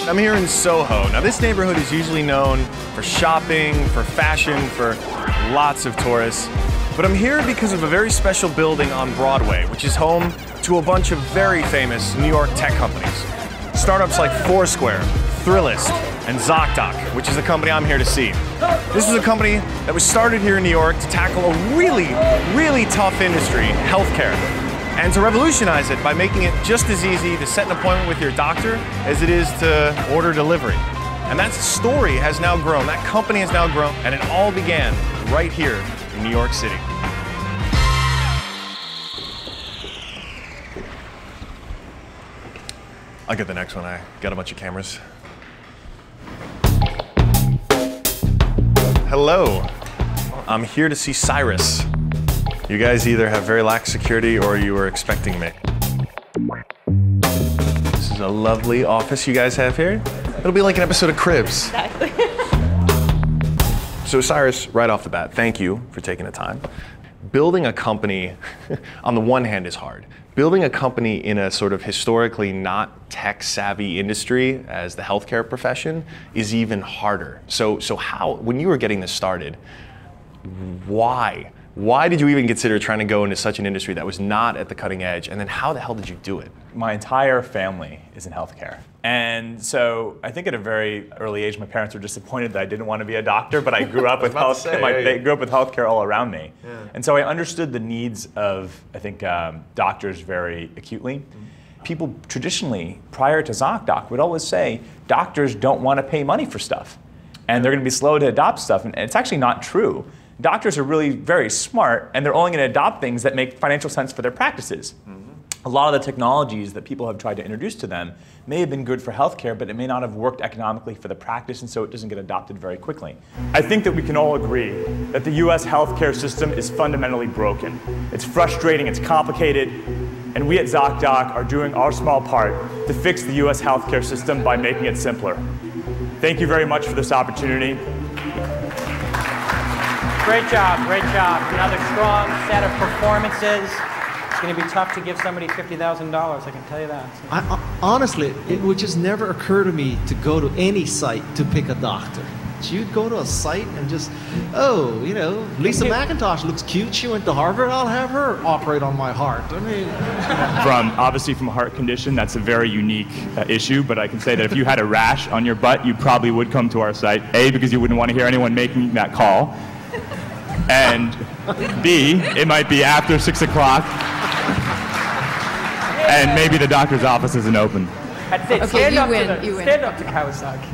I'm here in Soho. Now this neighborhood is usually known for shopping, for fashion, for lots of tourists. But I'm here because of a very special building on Broadway, which is home to a bunch of very famous New York tech companies. Startups like Foursquare, Thrillist, and ZocDoc, which is the company I'm here to see. This was a company that was started here in New York to tackle a really, really tough industry, healthcare, and to revolutionize it by making it just as easy to set an appointment with your doctor as it is to order delivery. And that story has now grown, that company has now grown, and it all began right here in New York City. I'll get the next one, I got a bunch of cameras. Hello, I'm here to see Cyrus. You guys either have very lax security or you were expecting me. This is a lovely office you guys have here. It'll be like an episode of Cribs. Exactly. So Cyrus, right off the bat, thank you for taking the time. Building a company, on the one hand, is hard. Building a company in a sort of historically not tech-savvy industry as the healthcare profession is even harder. So how, when you were getting this started, why? Why did you even consider trying to go into such an industry that was not at the cutting edge? And then how the hell did you do it? My entire family is in healthcare. And so I think at a very early age, my parents were disappointed that I didn't want to be a doctor, but I grew up with healthcare. They grew up with healthcare all around me. Yeah. And so I understood the needs of, I think, doctors very acutely. People traditionally, prior to ZocDoc, would always say, doctors don't want to pay money for stuff. And they're going to be slow to adopt stuff. And it's actually not true. Doctors are really very smart, and they're only going to adopt things that make financial sense for their practices. A lot of the technologies that people have tried to introduce to them may have been good for healthcare, but it may not have worked economically for the practice, and so it doesn't get adopted very quickly. I think that we can all agree that the US healthcare system is fundamentally broken. It's frustrating, it's complicated, and we at ZocDoc are doing our small part to fix the US healthcare system by making it simpler. Thank you very much for this opportunity. Great job, great job. Another strong set of performances. It's going to be tough to give somebody $50,000, I can tell you that. Honestly, it would just never occur to me to go to any site to pick a doctor. You'd go to a site and just, oh, you know, Lisa McIntosh looks cute, she went to Harvard, I'll have her operate on my heart. I mean... Obviously from a heart condition, that's a very unique issue, but I can say that if you had a rash on your butt, you probably would come to our site. A, because you wouldn't want to hear anyone making that call. And B, it might be after 6 o'clock, and maybe the doctor's office isn't open. That's it. Okay, you win. Stand up to Kawasaki.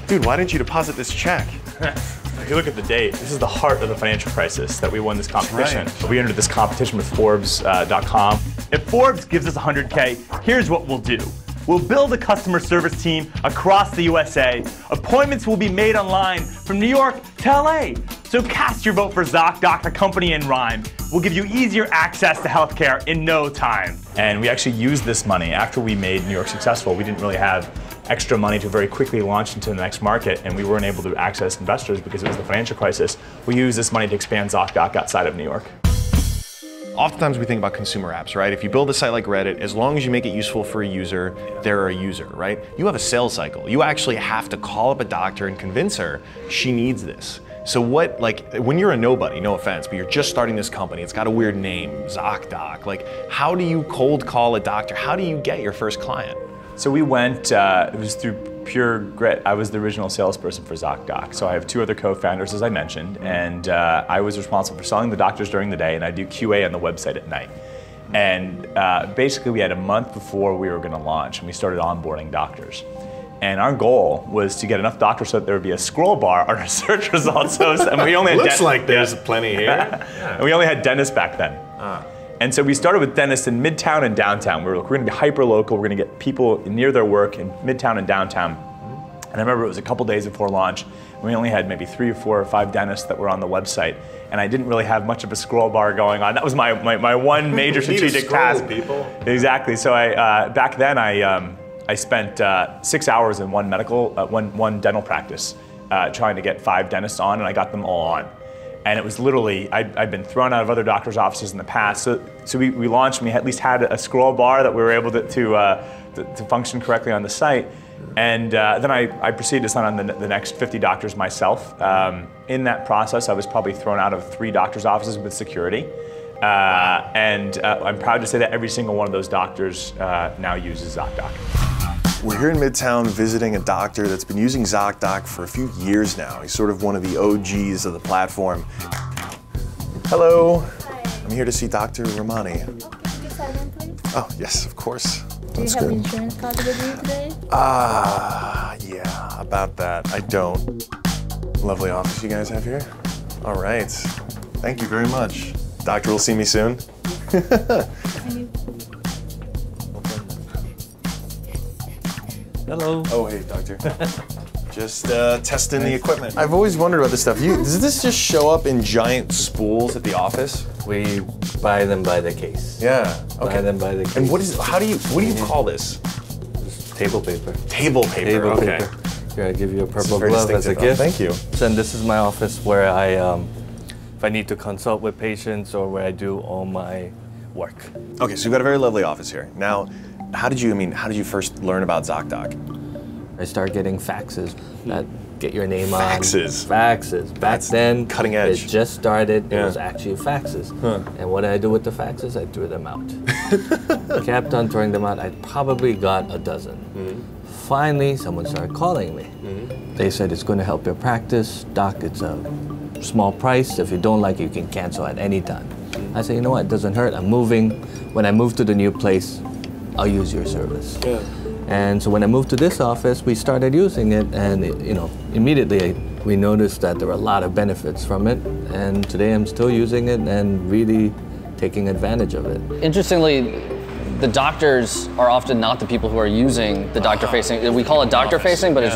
Dude, why didn't you deposit this check? If you look at the date, this is the heart of the financial crisis that we won this competition. Right. We entered this competition with Forbes.com. If Forbes gives us 100K, here's what we'll do. We'll build a customer service team across the USA. Appointments will be made online from New York to LA. So cast your vote for ZocDoc, a company in rhyme. We'll give you easier access to healthcare in no time. And we actually used this money after we made New York successful. We didn't really have extra money to very quickly launch into the next market, and we weren't able to access investors because it was the financial crisis. We used this money to expand ZocDoc outside of New York. Oftentimes we think about consumer apps, right? If you build a site like Reddit, as long as you make it useful for a user, they're a user, right? You have a sales cycle. You actually have to call up a doctor and convince her she needs this. So what, like, when you're a nobody, no offense, but you're just starting this company, it's got a weird name, ZocDoc, like, how do you cold call a doctor? How do you get your first client? So we went, it was through pure grit. I was the original salesperson for ZocDoc. So I have two other co-founders, as I mentioned, and I was responsible for selling the doctors during the day, and I do QA on the website at night. And basically we had a month before we were gonna launch, and we started onboarding doctors. And our goal was to get enough doctors so that there would be a scroll bar on our search results. And we only had Looks like there's plenty here. Yeah. And we only had dentists back then. And so we started with dentists in Midtown and downtown. We were like, we're gonna be hyper local. We're gonna get people near their work in Midtown and downtown. And I remember it was a couple days before launch. And we only had maybe 3 or 4 or 5 dentists that were on the website. And I didn't really have much of a scroll bar going on. That was my one major strategic task. People. Exactly. So back then I spent 6 hours in one dental practice trying to get 5 dentists on, and I got them all on. And it was literally, I'd been thrown out of other doctors' offices in the past. So we launched, and we at least had a scroll bar that we were able to function correctly on the site. And then I proceeded to sign on the next 50 doctors myself. In that process, I was probably thrown out of 3 doctors' offices with security. And I'm proud to say that every single one of those doctors now uses ZocDoc. We're here in Midtown visiting a doctor that's been using ZocDoc for a few years now. He's sort of one of the OGs of the platform. Hello. Hi. I'm here to see Dr. Rahmani. Can you sign in, please? Oh, yes, of course. Do you have an insurance card with you today? Yeah, about that. I don't. Lovely office you guys have here. All right. Thank you very much. Doctor will see me soon. Hello. Oh, hey, doctor. Just testing the equipment. I've always wondered about this stuff. Does this just show up in giant spools at the office? We buy them by the case. Yeah. Okay. Buy them by the case. And what do you call this? Table paper. Table paper. Table Okay. paper. Here, I give you a This is purple very glove as a distinctive. gift. Thank you. And this is my office where if I need to consult with patients or where I do all my work. Okay, so you've got a very lovely office here. Now, how did you first learn about ZocDoc? I start getting faxes that get your name Faxes? on. Faxes. Back then, cutting edge. it just started. Yeah. It was actually faxes. Huh. And what did I do with the faxes? I threw them out. Kept on throwing them out. I probably got a dozen. Finally, someone started calling me. They said, it's going to help your practice. Doc, it's a small price. If you don't like it, you can cancel at any time. I said, you know what, it doesn't hurt. I'm moving. When I move to the new place, I'll use your service. Yeah. And so when I moved to this office, we started using it, and immediately we noticed that there were a lot of benefits from it. And today I'm still using it and really taking advantage of it. Interestingly, the doctors are often not the people who are using the doctor-facing. We call it doctor-facing, but it's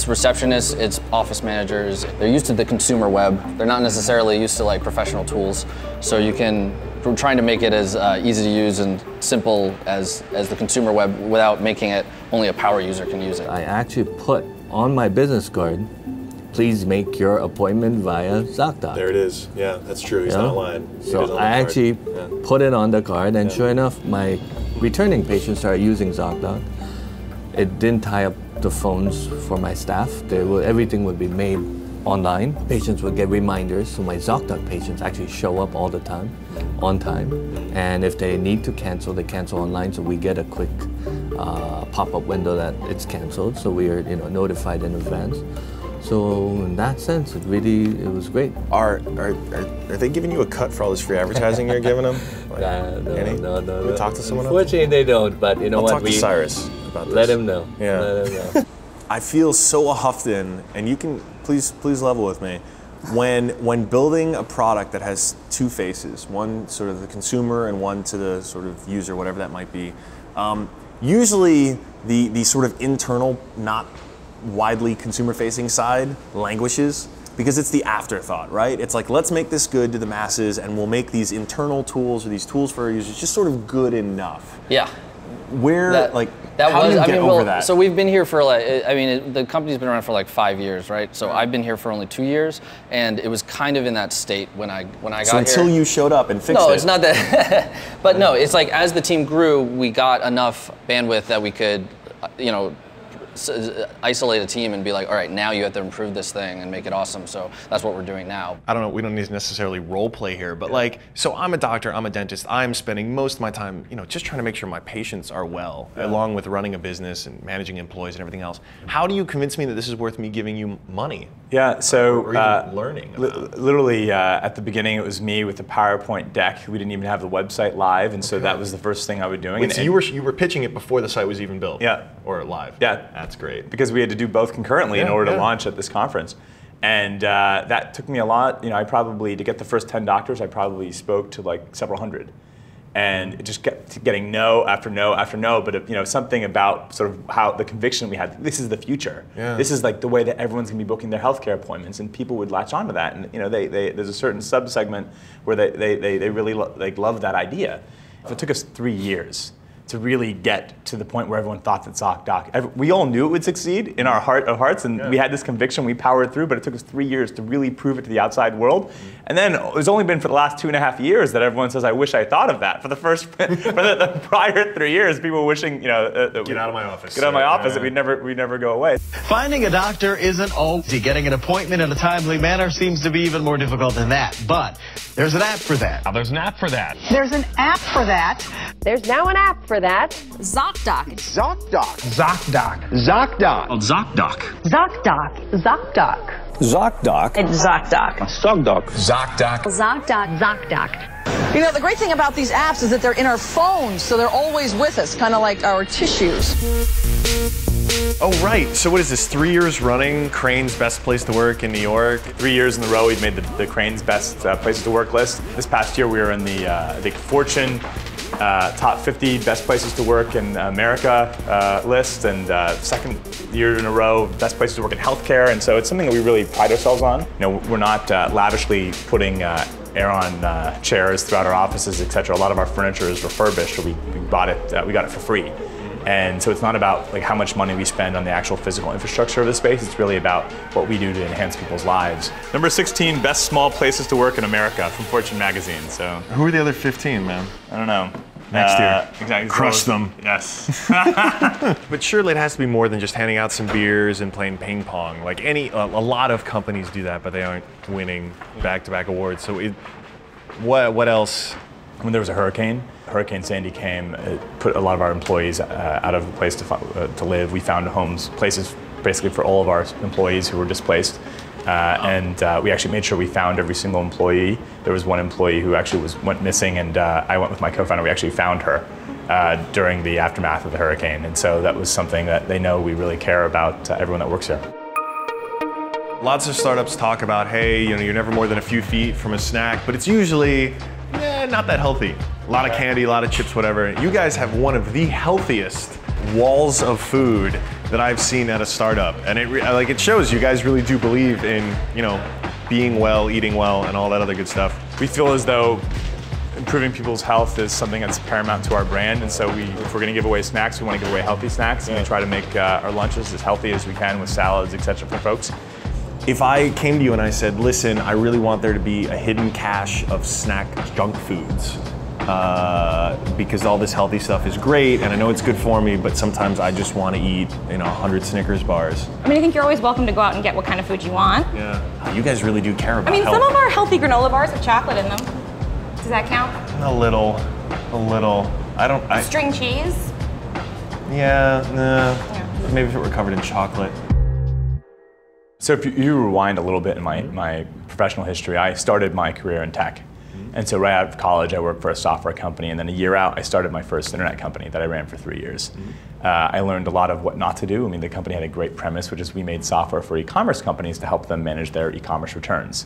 receptionists, it's office managers. They're used to the consumer web. They're not necessarily used to like professional tools. So we're trying to make it as easy to use and simple as the consumer web without making it only a power user can use it. I actually put on my business card, please make your appointment via ZocDoc. There it is. Yeah, that's true. He's not lying. It is on So the I card. actually put it on the card, and Yeah. sure enough, my returning patients started using ZocDoc. It didn't tie up the phones for my staff. Everything would be made online. Patients would get reminders, so my ZocDoc patients actually show up all the time, on time. And if they need to cancel, they cancel online, so we get a quick pop-up window that it's canceled, so we are notified in advance. So in that sense, it was great. Are they giving you a cut for all this free advertising you're giving them? Like, any? No. We talk to someone else? Unfortunately, they don't, but you know I'll what? talk to Cyrus about this. Let him know. Yeah. Let him know. I feel so huffed in, and you can please level with me. When building a product that has two faces, one sort of the consumer and one to the sort of user, whatever that might be, usually the sort of internal, not widely consumer-facing side languishes because it's the afterthought, right? It's like, let's make this good to the masses, and we'll make these internal tools or these tools for our users just sort of good enough. Yeah. How do you get over that? So we've been here for the company's been around for like 5 years, right? So I've been here for only 2 years, and it was kind of in that state when I got here. So until you showed up and fixed it. No, it's not that. But no, it's like as the team grew, we got enough bandwidth that we could, isolate a team and be like, all right, now you have to improve this thing and make it awesome. So that's what we're doing now. I don't know, we don't need to necessarily role play here, but like, so I'm a doctor, I'm a dentist, I'm spending most of my time, just trying to make sure my patients are well, along with running a business and managing employees and everything else. How do you convince me that this is worth me giving you money? Yeah, so or even learning about? Literally at the beginning, it was me with the PowerPoint deck. We didn't even have the website live, and so that was the first thing I was doing. Wait, so you were pitching it before the site was even built? Yeah. Or live? Yeah. That's great. Because we had to do both concurrently in order to launch at this conference. And that took me a lot. To get the first 10 doctors, I probably spoke to like several hundred. And it just kept getting no after no after no, but something about sort of how the conviction we had, this is the future. Yeah. This is like the way that everyone's gonna be booking their healthcare appointments, and people would latch onto that. And there's a certain subsegment where they really love that idea. It took us 3 years to really get to the point where everyone thought that ZocDoc, we all knew it would succeed in our heart of hearts, and we had this conviction, we powered through, but it took us 3 years to really prove it to the outside world. And then it's only been for the last 2.5 years that everyone says, I wish I thought of that. For the the prior 3 years, people were wishing, get out of my office. Get out of my office, and we'd never go away. Finding a doctor isn't always easy. Getting an appointment in a timely manner seems to be even more difficult than that. But there's an app for that. Now, there's an app for that. There's an app for that. There's now an app for that. ZocDoc. ZocDoc. ZocDoc. ZocDoc. ZocDoc. ZocDoc. ZocDoc. ZocDoc. It's ZocDoc. ZocDoc. ZocDoc. ZocDoc. ZocDoc. You know, the great thing about these apps is that they're in our phones, so they're always with us, kind of like our tissues. Oh, right. So what is this, 3 years running, Crane's best place to work in New York? 3 years in a row, we've made the Crane's best places to work list. This past year, we were in the Fortune top 50 best places to work in America list, and second year in a row, best places to work in healthcare. And so it's something that we really pride ourselves on. We're not lavishly putting Aeron chairs throughout our offices, etc. A lot of our furniture is refurbished, or we got it for free. And so it's not about how much money we spend on the actual physical infrastructure of the space. It's really about what we do to enhance people's lives. Number 16, best small places to work in America from Fortune magazine. So who are the other 15, man? I don't know. Next year, exactly. Crush them. Yes. But surely it has to be more than just handing out some beers and playing ping pong. A lot of companies do that, but they aren't winning back-to-back awards. So what else? When there was a hurricane Sandy came, it put a lot of our employees out of a place to live. We found places basically for all of our employees who were displaced. And we actually made sure we found every single employee. There was one employee who actually went missing, and I went with my co-founder. We actually found her during the aftermath of the hurricane. And so that was something that they know we really care about everyone that works here. Lots of startups talk about, hey, you're never more than a few feet from a snack, but it's usually not that healthy. A lot of candy, a lot of chips, whatever. You guys have one of the healthiest walls of food that I've seen at a startup, and it shows you guys really do believe in being well, eating well, and all that other good stuff. We feel as though improving people's health is something that's paramount to our brand, and so if we're going to give away snacks, we want to give away healthy snacks, and we try to make our lunches as healthy as we can with salads, etc. for folks. If I came to you and I said, listen, I really want there to be a hidden cache of snack junk foods, because all this healthy stuff is great and I know it's good for me, but sometimes I just want to eat 100 Snickers bars. I think you're always welcome to go out and get what kind of food you want. Yeah. You guys really do care about health. Some of our healthy granola bars have chocolate in them. Does that count? A little. String cheese? Yeah. Maybe if it were covered in chocolate. So if you rewind a little bit in my professional history, I started my career in tech. And so right out of college, I worked for a software company, and then a year out, I started my first internet company that I ran for 3 years. I learned a lot of what not to do. The company had a great premise, which is we made software for e-commerce companies to help them manage their e-commerce returns.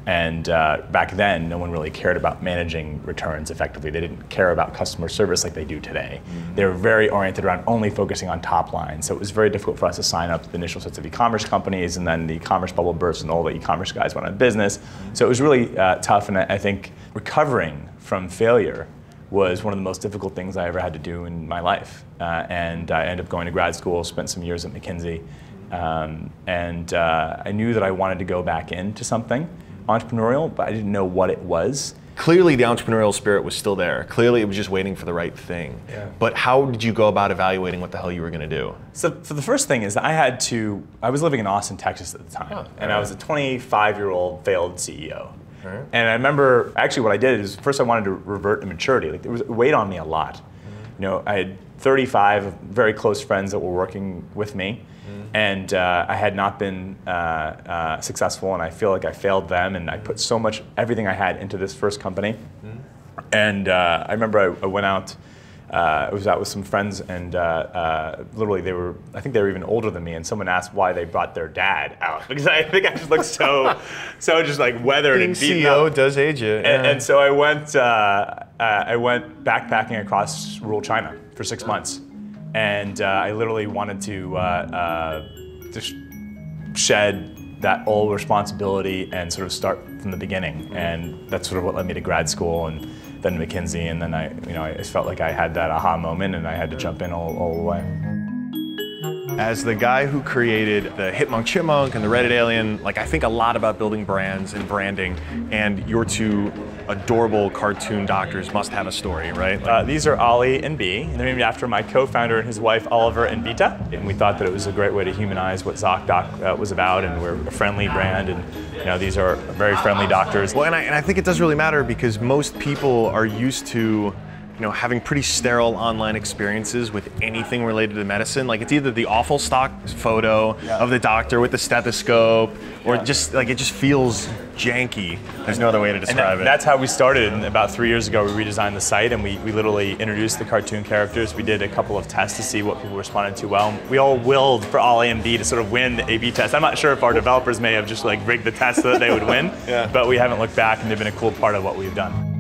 And back then, no one really cared about managing returns effectively. They didn't care about customer service like they do today. They were very oriented around only focusing on top line. So it was very difficult for us to sign up the initial sets of e-commerce companies, and then the e-commerce bubble burst and all the e-commerce guys went out of business. So it was really tough, and I think recovering from failure was one of the most difficult things I ever had to do in my life. And I ended up going to grad school, spent some years at McKinsey, and I knew that I wanted to go back into something entrepreneurial, but I didn't know what it was. Clearly the entrepreneurial spirit was still there. Clearly it was just waiting for the right thing. Yeah. But how did you go about evaluating what the hell you were going to do? So the first thing is I was living in Austin, Texas at the time, and I was a 25-year-old failed CEO. And I remember, actually what I did is, first I wanted to revert to maturity. There was weight on me a lot. I had 35 very close friends that were working with me, and I had not been successful, and I feel like I failed them, and I put everything I had into this first company. And I remember I went out, I was out with some friends, and literally I think they were even older than me, and someone asked why they brought their dad out, because I think I just looked so just weathered and beaten up. CEO does age you. And so I went backpacking across rural China for 6 months, and I literally wanted to just shed that old responsibility and sort of start from the beginning, and that's sort of what led me to grad school. And than McKinsey, and then I felt like I had that aha moment, and I had to jump in all the way. As the guy who created the Hipmunk Chipmunk and the Reddit Alien, like I think a lot about building brands and branding, and your two adorable cartoon doctors must have a story, right? These are Ollie and Bee. They're named after my co-founder and his wife, Oliver and Beta. And we thought that it was a great way to humanize what ZocDoc was about, and we're a friendly brand, and these are very friendly doctors. Well, and I think it does really matter because most people are used to having pretty sterile online experiences with anything related to medicine. Like it's either the awful stock photo of the doctor with the stethoscope, or just like it just feels janky. There's no other way to describe it. That's how we started. And about 3 years ago, we redesigned the site, and we literally introduced the cartoon characters. We did a couple of tests to see what people responded to well. We all willed for Ollie and B to sort of win the A/B test. I'm not sure if our developers may have just like rigged the test so that they would win, but we haven't looked back, and they've been a cool part of what we've done.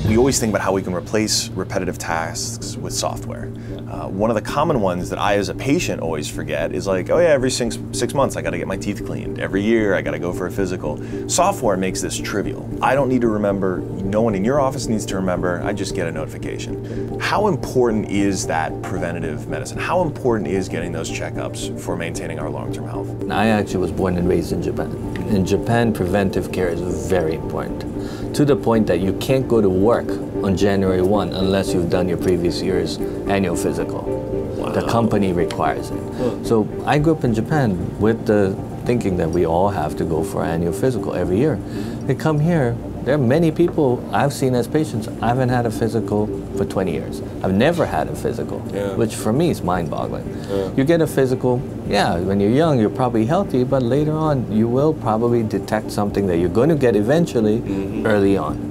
We always think about how we can replace repetitive tasks with software. One of the common ones that I as a patient always forget is like, oh yeah, every six months I gotta get my teeth cleaned. Every year I gotta go for a physical. Software makes this trivial. I don't need to remember, no one in your office needs to remember, I just get a notification. How important is that preventative medicine? How important is getting those checkups for maintaining our long-term health? I actually was born and raised in Japan. In Japan, preventive care is very important, to the point that you can't go to work on January 1 unless you've done your previous year's annual physical. Wow. The company requires it. So I grew up in Japan with the thinking that we all have to go for an annual physical every year. They come here, there are many people I've seen as patients, I haven't had a physical for 20 years. I've never had a physical, which for me is mind-boggling. You get a physical, when you're young, you're probably healthy, but later on, you will probably detect something that you're going to get eventually early on.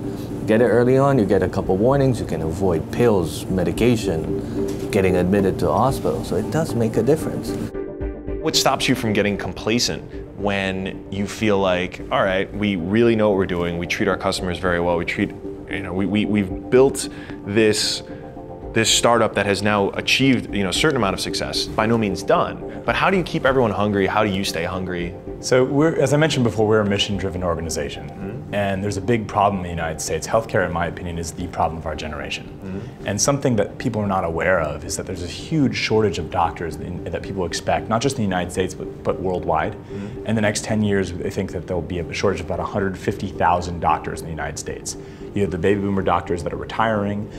Get it early on, you get a couple warnings, you can avoid pills, medication, getting admitted to a hospital, so it does make a difference. What stops you from getting complacent when you feel like, all right, we really know what we're doing, we treat our customers very well, we've built this startup that has now achieved a certain amount of success, by no means done, but how do you keep everyone hungry? How do you stay hungry? So as I mentioned before, we're a mission-driven organization, and there's a big problem in the United States. Healthcare, in my opinion, is the problem of our generation. And something that people are not aware of is that there's a huge shortage of doctors that people expect, not just in the United States, but worldwide. In the next 10 years, I think that there'll be a shortage of about 150,000 doctors in the United States. You have the baby boomer doctors that are retiring.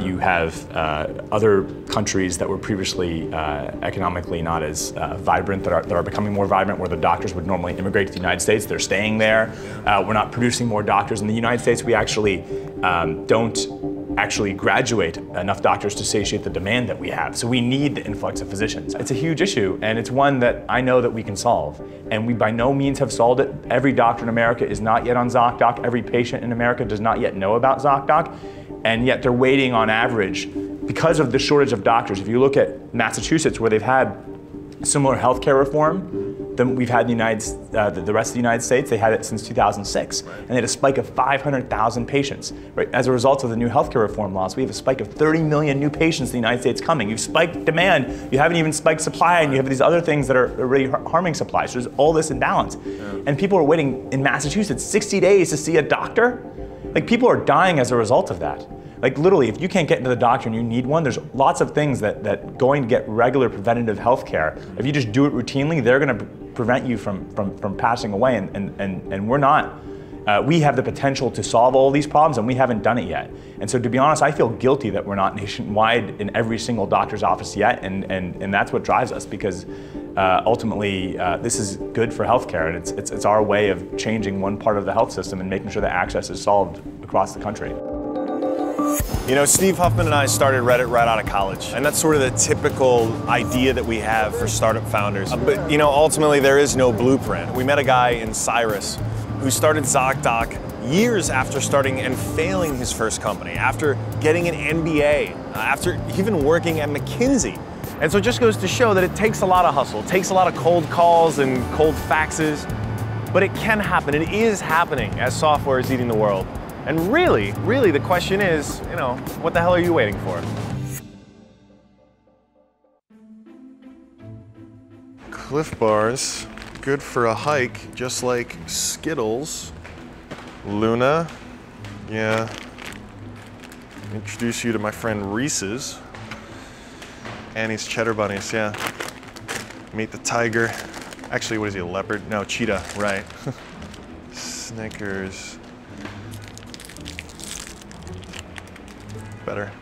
You have other countries that were previously economically not as vibrant that are becoming more vibrant, where the doctors would normally immigrate to the United States. They're staying there. We're not producing more doctors. In the United States, we actually don't graduate enough doctors to satiate the demand that we have. So we need the influx of physicians. It's a huge issue, and it's one that I know that we can solve. And we by no means have solved it. Every doctor in America is not yet on ZocDoc. Every patient in America does not yet know about ZocDoc. And yet they're waiting on average because of the shortage of doctors. If you look at Massachusetts, where they've had similar healthcare reform than we've had in the rest of the United States, they had it since 2006. And they had a spike of 500,000 patients. Right? As a result of the new healthcare reform laws, we have a spike of 30 million new patients in the United States coming. You've spiked demand, you haven't even spiked supply, and you have these other things that are really harming supply. So there's all this imbalance. And people are waiting in Massachusetts 60 days to see a doctor. Like, people are dying as a result of that. Like, literally, if you can't get into the doctor and you need one, there's lots of things that going to get regular preventative health care, if you just do it routinely, they're going to prevent you from passing away, and we're not. We have the potential to solve all these problems, and we haven't done it yet. And so, to be honest, I feel guilty that we're not nationwide in every single doctor's office yet, and that's what drives us, because ultimately, this is good for healthcare, and it's our way of changing one part of the health system and making sure that access is solved across the country. You know, Steve Huffman and I started Reddit right out of college, and that's sort of the typical idea that we have for startup founders. But, you know, ultimately there is no blueprint. We met a guy in Cyrus who started ZocDoc years after starting and failing his first company, after getting an MBA, after even working at McKinsey. And so it just goes to show that it takes a lot of hustle, it takes a lot of cold calls and cold faxes, but it can happen. It is happening as software is eating the world. And really, the question is, you know, what the hell are you waiting for? Cliff Bars, good for a hike, just like Skittles. Luna, Yeah. Introduce you to my friend Reese's. Annie's Cheddar Bunnies, yeah. Meet the tiger. Actually, what is he, a leopard? No, cheetah, right. Snickers. Better.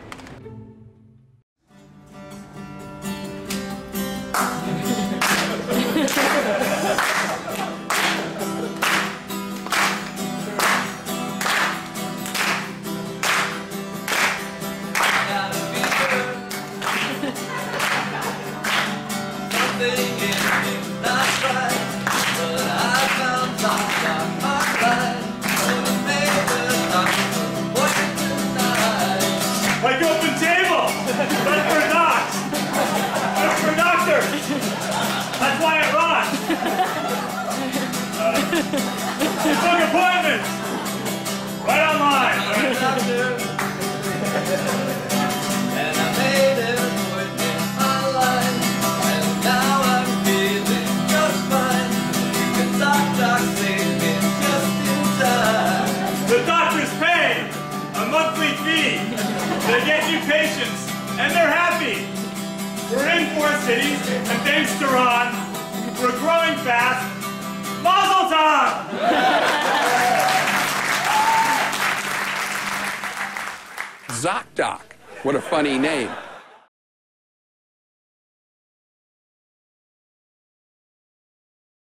Like open table! That's for docs! That's for doctors! That's why it rocks! You book appointments! Right online! And I made an appointment online, and now I'm feeling just fine. Because ZocDoc saved me just in time. The doctors pay a monthly fee. They get new patients, and they're happy. We're in 4 cities, and thanks to Ron, we're growing fast. Mazel tov! ZocDoc. What a funny name.